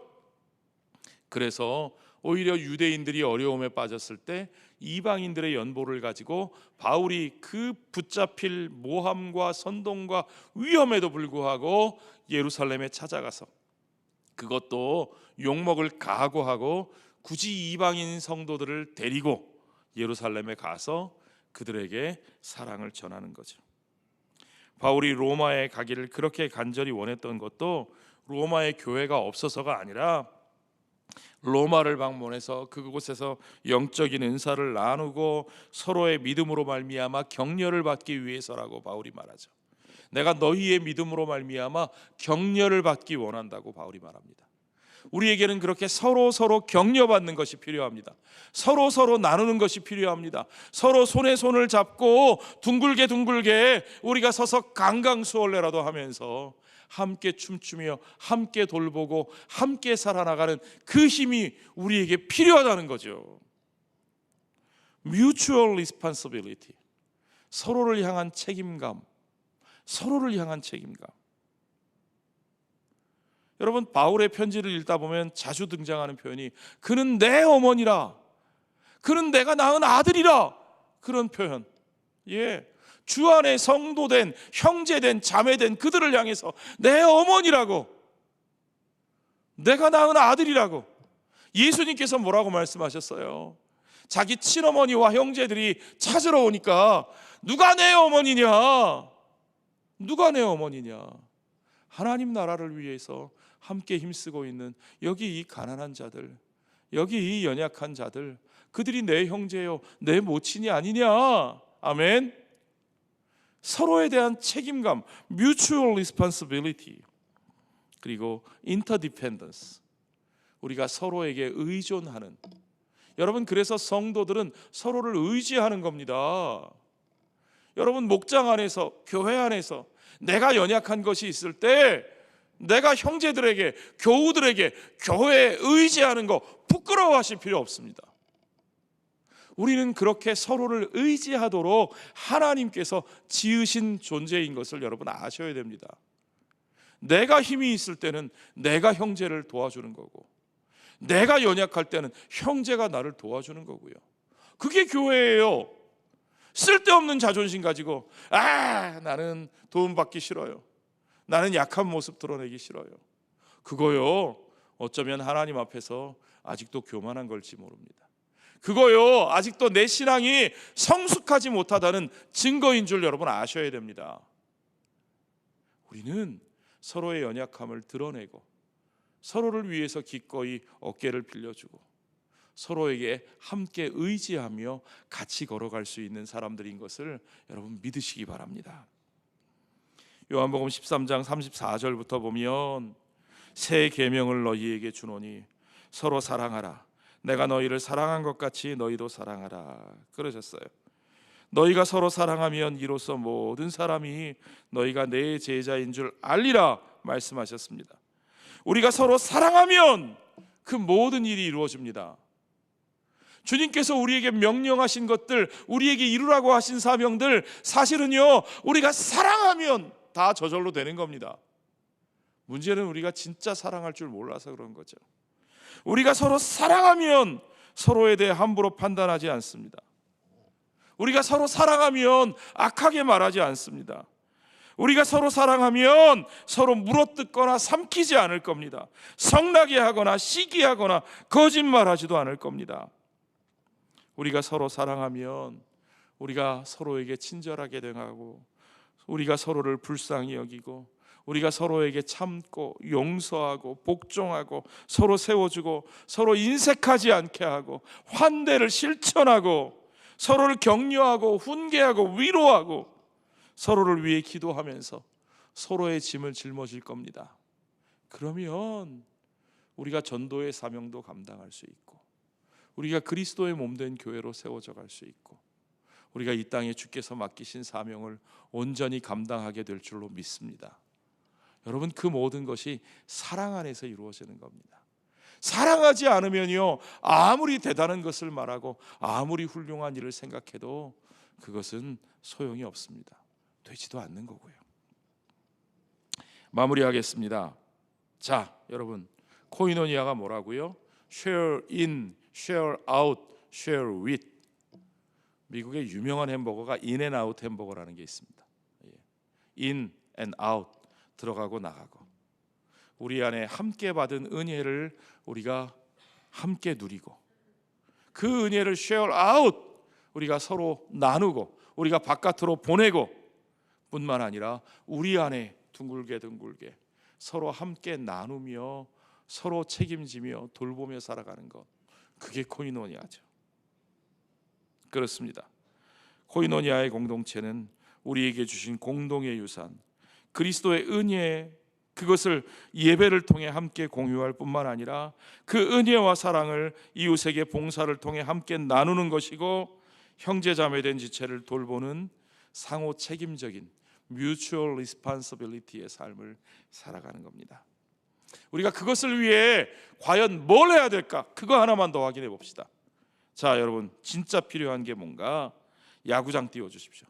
그래서 오히려 유대인들이 어려움에 빠졌을 때 이방인들의 연보를 가지고 바울이 그 붙잡힐 모함과 선동과 위험에도 불구하고 예루살렘에 찾아가서 그것도 욕먹을 각오하고 굳이 이방인 성도들을 데리고 예루살렘에 가서 그들에게 사랑을 전하는 거죠. 바울이 로마에 가기를 그렇게 간절히 원했던 것도 로마의 교회가 없어서가 아니라 로마를 방문해서 그곳에서 영적인 은사를 나누고 서로의 믿음으로 말미암아 격려를 받기 위해서라고 바울이 말하죠. 내가 너희의 믿음으로 말미암아 격려를 받기 원한다고 바울이 말합니다. 우리에게는 그렇게 서로 격려받는 것이 필요합니다. 서로 나누는 것이 필요합니다. 서로 손에 손을 잡고 둥글게 우리가 서서 강강수월래라도 하면서 함께 춤추며 함께 돌보고 함께 살아나가는 그 힘이 우리에게 필요하다는 거죠. Mutual responsibility, 서로를 향한 책임감. 여러분, 바울의 편지를 읽다 보면 자주 등장하는 표현이 그는 내 어머니라, 그는 내가 낳은 아들이라, 그런 표현. 주 안에 성도된, 형제된, 자매된 그들을 향해서 내 어머니라고, 내가 낳은 아들이라고. 예수님께서 뭐라고 말씀하셨어요? 자기 친어머니와 형제들이 찾으러 오니까 누가 내 어머니냐? 하나님 나라를 위해서 함께 힘쓰고 있는 여기 이 가난한 자들, 여기 이 연약한 자들, 그들이 내 형제요 내 모친이 아니냐. 아멘. 서로에 대한 책임감, mutual responsibility, 그리고 interdependence, 우리가 서로에게 의존하는. 여러분, 그래서 성도들은 서로를 의지하는 겁니다. 여러분, 목장 안에서, 교회 안에서 내가 연약한 것이 있을 때 내가 형제들에게, 교우들에게 교회에 의지하는 거 부끄러워하실 필요 없습니다. 우리는 그렇게 서로를 의지하도록 하나님께서 지으신 존재인 것을 여러분 아셔야 됩니다. 내가 힘이 있을 때는 내가 형제를 도와주는 거고, 내가 연약할 때는 형제가 나를 도와주는 거고요. 그게 교회예요. 쓸데없는 자존심 가지고 나는 도움받기 싫어요, 나는 약한 모습 드러내기 싫어요, 그거요 어쩌면 하나님 앞에서 아직도 교만한 걸지 모릅니다. 그거요 아직도 내 신앙이 성숙하지 못하다는 증거인 줄 여러분 아셔야 됩니다. 우리는 서로의 연약함을 드러내고 서로를 위해서 기꺼이 어깨를 빌려주고 서로에게 함께 의지하며 같이 걸어갈 수 있는 사람들인 것을 여러분 믿으시기 바랍니다. 요한복음 13장 34절부터 보면 새 계명을 너희에게 주노니 서로 사랑하라. 내가 너희를 사랑한 것 같이 너희도 사랑하라 그러셨어요. 너희가 서로 사랑하면 이로써 모든 사람이 너희가 내 제자인 줄 알리라 말씀하셨습니다. 우리가 서로 사랑하면 그 모든 일이 이루어집니다. 주님께서 우리에게 명령하신 것들, 우리에게 이루라고 하신 사명들, 사실은요 우리가 사랑하면 다 저절로 되는 겁니다. 문제는 우리가 진짜 사랑할 줄 몰라서 그런 거죠. 우리가 서로 사랑하면 서로에 대해 함부로 판단하지 않습니다. 우리가 서로 사랑하면 악하게 말하지 않습니다. 우리가 서로 사랑하면 서로 물어뜯거나 삼키지 않을 겁니다. 성나게 하거나 시기하거나 거짓말하지도 않을 겁니다. 우리가 서로 사랑하면 우리가 서로에게 친절하게 대하고, 우리가 서로를 불쌍히 여기고, 우리가 서로에게 참고 용서하고 복종하고 서로 세워주고 서로 인색하지 않게 하고 환대를 실천하고 서로를 격려하고 훈계하고 위로하고 서로를 위해 기도하면서 서로의 짐을 짊어질 겁니다. 그러면 우리가 전도의 사명도 감당할 수 있고, 우리가 그리스도의 몸된 교회로 세워져 갈 수 있고, 우리가 이 땅에 주께서 맡기신 사명을 온전히 감당하게 될 줄로 믿습니다. 여러분, 그 모든 것이 사랑 안에서 이루어지는 겁니다. 사랑하지 않으면요 아무리 대단한 것을 말하고 아무리 훌륭한 일을 생각해도 그것은 소용이 없습니다. 되지도 않는 거고요. 마무리하겠습니다. 자, 여러분, 코이노니아가 뭐라고요? share in, share out, share with. 미국의 유명한 햄버거가 인앤아웃 햄버거라는 게 있습니다. in and out, 들어가고 나가고. 우리 안에 함께 받은 은혜를 우리가 함께 누리고, 그 은혜를 share out, 우리가 서로 나누고, 우리가 바깥으로 보내고, 뿐만 아니라 우리 안에 둥글게 서로 함께 나누며 서로 책임지며 돌보며 살아가는 것, 그게 코이노니아죠. 그렇습니다. 코이노니아의 공동체는 우리에게 주신 공동의 유산, 그리스도의 은혜, 그것을 예배를 통해 함께 공유할 뿐만 아니라 그 은혜와 사랑을 이웃에게 봉사를 통해 함께 나누는 것이고, 형제자매된 지체를 돌보는 상호 책임적인 mutual responsibility의 삶을 살아가는 겁니다. 우리가 그것을 위해 과연 뭘 해야 될까? 그거 하나만 더 확인해 봅시다. 자, 여러분, 진짜 필요한 게 뭔가? 야구장 띄워주십시오.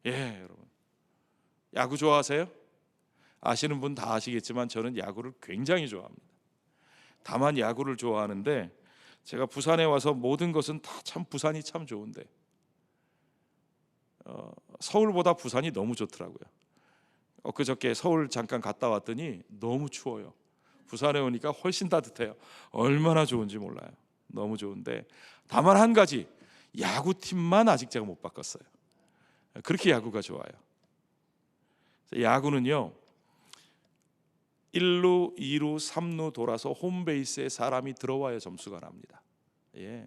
예, 여러분, 야구 좋아하세요? 아시는 분 다 아시겠지만 저는 야구를 굉장히 좋아합니다. 다만 야구를 좋아하는데 제가 부산에 와서 모든 것은 다 참 부산이 참 좋은데 서울보다 부산이 너무 좋더라고요. 엊그저께 서울 잠깐 갔다 왔더니 너무 추워요. 부산에 오니까 훨씬 따뜻해요. 얼마나 좋은지 몰라요. 너무 좋은데 다만 한 가지, 야구팀만 아직 제가 못 바꿨어요. 그렇게 야구가 좋아요. 야구는요, 1루, 2루, 3루 돌아서 홈베이스에 사람이 들어와야 점수가 납니다. 예.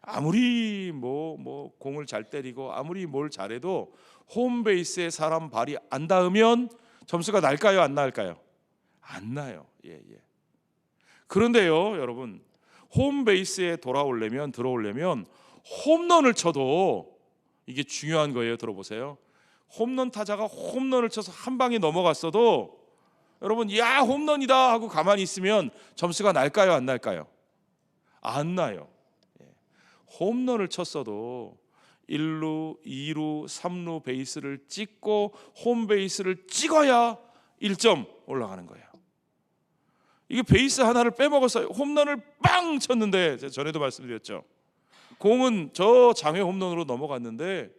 아무리 뭐 공을 잘 때리고 아무리 뭘 잘해도 홈베이스에 사람 발이 안 닿으면 점수가 날까요, 안 날까요? 안 나요. 예. 그런데요, 여러분, 홈베이스에 들어오려면 홈런을 쳐도 이게 중요한 거예요. 들어보세요. 홈런 타자가 홈런을 쳐서 한 방에 넘어갔어도 여러분, 야, 홈런이다 하고 가만히 있으면 점수가 날까요, 안 날까요? 안 나요. 홈런을 쳤어도 1루, 2루, 3루 베이스를 찍고 홈베이스를 찍어야 1점 올라가는 거예요. 이게 베이스 하나를 빼먹었어요. 홈런을 빵 쳤는데, 제가 전에도 말씀드렸죠. 공은 저 장외 홈런으로 넘어갔는데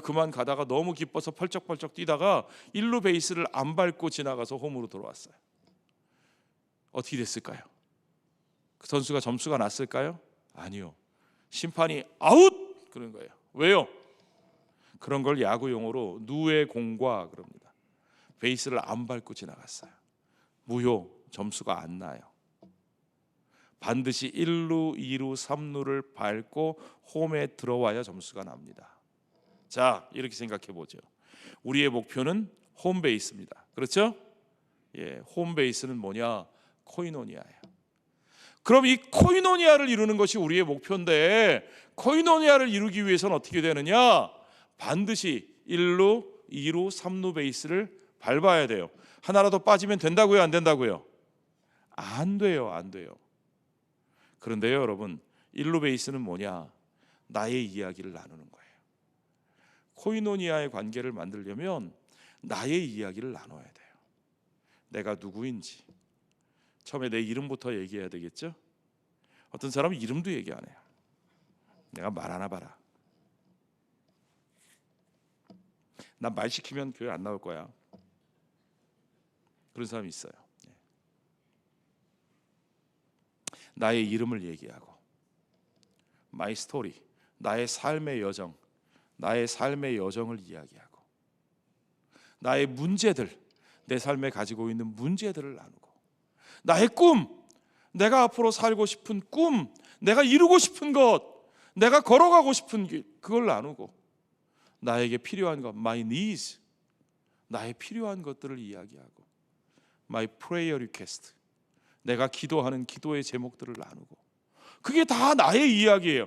그만 가다가 너무 기뻐서 펄쩍펄쩍 뛰다가 1루 베이스를 안 밟고 지나가서 홈으로 돌아왔어요. 어떻게 됐을까요? 그 선수가 점수가 났을까요? 아니요. 심판이 아웃! 그런 거예요. 왜요? 그런 걸 야구 용어로 누에 공과 그럽니다. 베이스를 안 밟고 지나갔어요. 무효, 점수가 안 나요. 반드시 1루, 2루, 3루를 밟고 홈에 들어와야 점수가 납니다. 자, 이렇게 생각해 보죠. 우리의 목표는 홈베이스입니다. 그렇죠? 예, 홈베이스는 뭐냐? 코이노니아예요. 그럼 이 코이노니아를 이루는 것이 우리의 목표인데, 코이노니아를 이루기 위해서는 어떻게 되느냐? 반드시 1루, 2루, 3루 베이스를 밟아야 돼요. 하나라도 빠지면 된다고요, 안 된다고요? 안 돼요. 그런데요, 여러분, 1루 베이스는 뭐냐? 나의 이야기를 나누는 거예요. 코이노니아의 관계를 만들려면 나의 이야기를 나눠야 돼요. 내가 누구인지. 처음에 내 이름부터 얘기해야 되겠죠? 어떤 사람은 이름도 얘기 안 해요. 내가 말 하나 봐라. 난 말 시키면 교회 안 나올 거야. 그런 사람이 있어요. 나의 이름을 얘기하고, 마이 스토리, 나의 삶의 여정, 나의 삶의 여정을 이야기하고, 나의 문제들, 내 삶에 가지고 있는 문제들을 나누고, 나의 꿈, 내가 앞으로 살고 싶은 꿈, 내가 이루고 싶은 것, 내가 걸어가고 싶은 길, 그걸 나누고, 나에게 필요한 것, my needs, 나의 필요한 것들을 이야기하고, my prayer request, 내가 기도하는 기도의 제목들을 나누고, 그게 다 나의 이야기예요.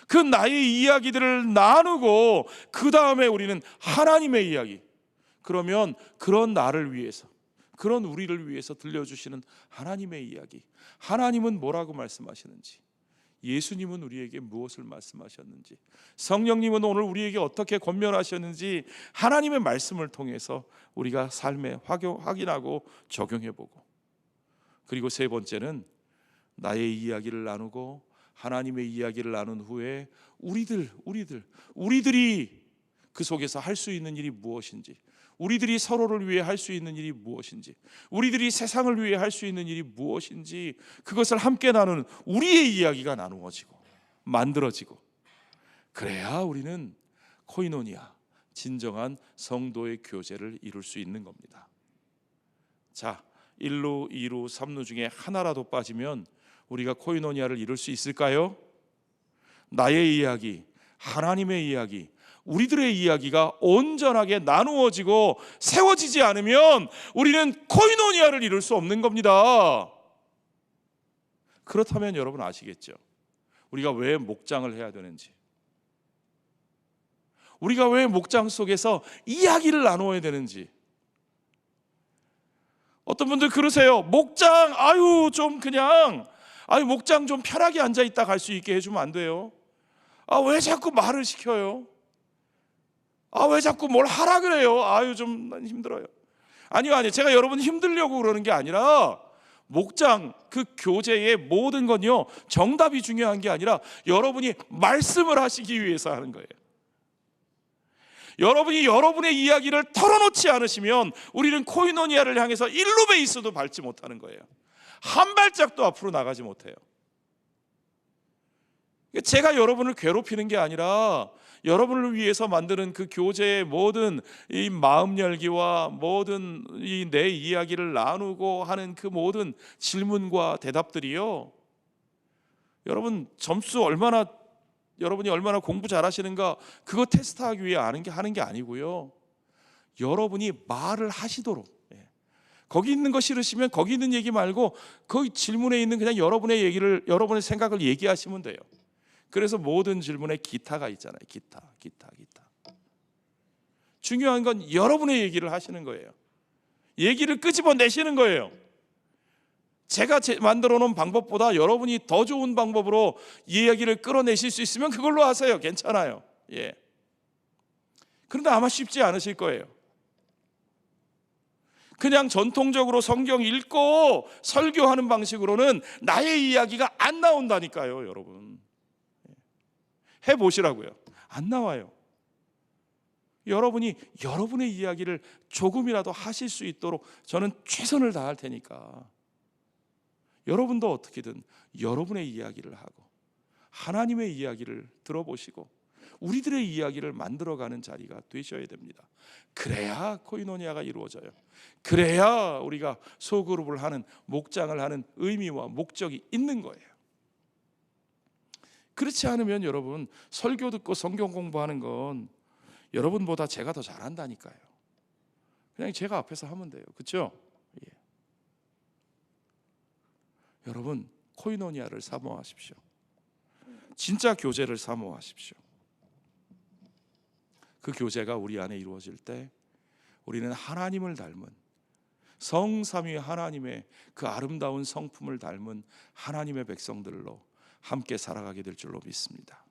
그 나의 이야기들을 나누고 그 다음에 우리는 하나님의 이야기, 그러면 그런 나를 위해서, 그런 우리를 위해서 들려주시는 하나님의 이야기, 하나님은 뭐라고 말씀하시는지 예수님은 우리에게 무엇을 말씀하셨는지, 성령님은 오늘 우리에게 어떻게 권면하셨는지 하나님의 말씀을 통해서 우리가 삶에 확인하고 적용해보고, 그리고 세 번째는 나의 이야기를 나누고 하나님의 이야기를 나눈 후에 우리들이 그 속에서 할 수 있는 일이 무엇인지, 우리들이 서로를 위해 할 수 있는 일이 무엇인지, 우리들이 세상을 위해 할 수 있는 일이 무엇인지, 그것을 함께 나누는 우리의 이야기가 나누어지고 만들어지고, 그래야 우리는 코이노니아, 진정한 성도의 교제를 이룰 수 있는 겁니다. 자, 1루, 2루, 3루 중에 하나라도 빠지면 우리가 코이노니아를 이룰 수 있을까요? 나의 이야기, 하나님의 이야기, 우리들의 이야기가 온전하게 나누어지고 세워지지 않으면 우리는 코이노니아를 이룰 수 없는 겁니다. 그렇다면 여러분 아시겠죠? 우리가 왜 목장을 해야 되는지, 우리가 왜 목장 속에서 이야기를 나누어야 되는지. 어떤 분들 그러세요. 목장, 목장 좀 편하게 앉아있다 갈 수 있게 해주면 안 돼요? 왜 자꾸 말을 시켜요? 왜 자꾸 뭘 하라 그래요? 좀 힘들어요. 아니요. 제가 여러분 힘들려고 그러는 게 아니라, 목장, 그 교제의 모든 건요, 정답이 중요한 게 아니라 여러분이 말씀을 하시기 위해서 하는 거예요. 여러분이 여러분의 이야기를 털어놓지 않으시면 우리는 코이노니아를 향해서 1루 베이스도 밟지 못하는 거예요. 한 발짝도 앞으로 나가지 못해요. 제가 여러분을 괴롭히는 게 아니라 여러분을 위해서 만드는 그 교제의 모든 이 마음 열기와 모든 이 내 이야기를 나누고 하는 그 모든 질문과 대답들이요, 여러분 여러분이 얼마나 공부 잘하시는가 그거 테스트하기 위해 하는 게 아니고요, 여러분이 말을 하시도록, 거기 있는 거 싫으시면 거기 있는 얘기 말고 거기 질문에 있는 그냥 여러분의 생각을 얘기하시면 돼요. 그래서 모든 질문에 기타가 있잖아요. 기타. 중요한 건 여러분의 얘기를 하시는 거예요. 얘기를 끄집어내시는 거예요. 제가 만들어 놓은 방법보다 여러분이 더 좋은 방법으로 이야기를 끌어내실 수 있으면 그걸로 하세요. 괜찮아요. 그런데 아마 쉽지 않으실 거예요. 그냥 전통적으로 성경 읽고 설교하는 방식으로는 나의 이야기가 안 나온다니까요. 여러분 해보시라고요. 안 나와요. 여러분이 여러분의 이야기를 조금이라도 하실 수 있도록 저는 최선을 다할 테니까, 여러분도 어떻게든 여러분의 이야기를 하고 하나님의 이야기를 들어보시고 우리들의 이야기를 만들어가는 자리가 되셔야 됩니다. 그래야 코이노니아가 이루어져요. 그래야 우리가 소그룹을 하는, 목장을 하는 의미와 목적이 있는 거예요. 그렇지 않으면 여러분 설교 듣고 성경 공부하는 건 여러분보다 제가 더 잘한다니까요. 그냥 제가 앞에서 하면 돼요. 그렇죠? 여러분 코이노니아를 사모하십시오. 진짜 교제를 사모하십시오. 그 교제가 우리 안에 이루어질 때 우리는 하나님을 닮은, 성삼위 하나님의 그 아름다운 성품을 닮은 하나님의 백성들로 함께 살아가게 될 줄로 믿습니다.